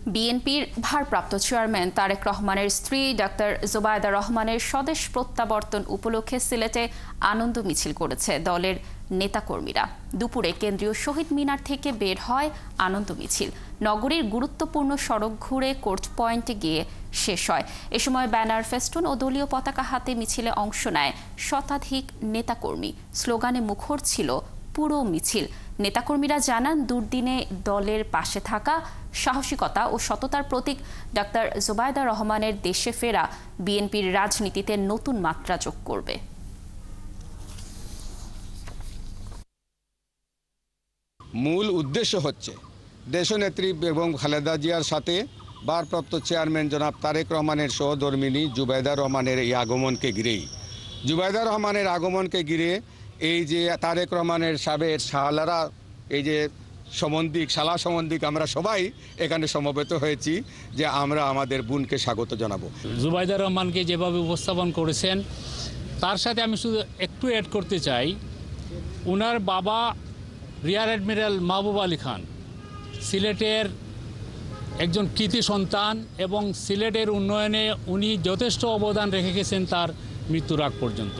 বিএনপির ভারপ্রাপ্ত চেয়ারম্যান তারেক রহমানের স্ত্রী ডাক্তার জোবায়দা রহমানের স্বদেশ প্রত্যাবর্তন উপলক্ষে সিলেটে আনন্দ মিছিল করেছে দলের নেতাকর্মীরা। দুপুরে কেন্দ্রীয় শহীদ মিনার থেকে বের হয় আনন্দ মিছিল। নগরীর গুরুত্বপূর্ণ সড়ক ঘুরে কোর্ট পয়েন্টে গিয়ে শেষ হয়। এ সময় ব্যানার, ফেস্টুন ও দলীয় পতাকা হাতে মিছিলে অংশ নেয় শতাধিক নেতাকর্মী। স্লোগানে মুখর ছিল পুরো মিছিল। নেতাকর্মীরা জানান, দুর্দিনে দলের পাশে থাকা, সাহসিকতা ও সততার প্রতীক ডাক্তার জোবায়দা রহমানের দেশে ফেরা বিএনপির রাজনীতিতে নতুন মাত্রা যোগ করবে। মূল উদ্দেশ্য হচ্ছে দেশনেত্রী বেগম খালেদা জিয়ার সাথে ভারপ্রাপ্ত চেয়ারম্যান জনাব তারেক রহমানের সহধর্মিণী জুবায়দা রহমানের এই আগমনকে ঘিরেই। জুবায়দা রহমানের আগমনকে ঘিরে এই যে তারেক রহমানের সাবেক শাহলারা, এই যে শালা সম্বন্ধিক আমরা সবাই এখানে সমবেত হয়েছি যে আমরা আমাদের বোনকে স্বাগত জানাবো। জুবায়দা রহমানকে যেভাবে উপস্থাপন করেছেন, তার সাথে আমি শুধু একটু অ্যাড করতে চাই, ওনার বাবা রিয়ার অ্যাডমিরাল মাহবুব আলী খান সিলেটের একজন কৃতি সন্তান এবং সিলেটের উন্নয়নে উনি যথেষ্ট অবদান রেখে গেছেন তার মৃত্যুর আগ পর্যন্ত।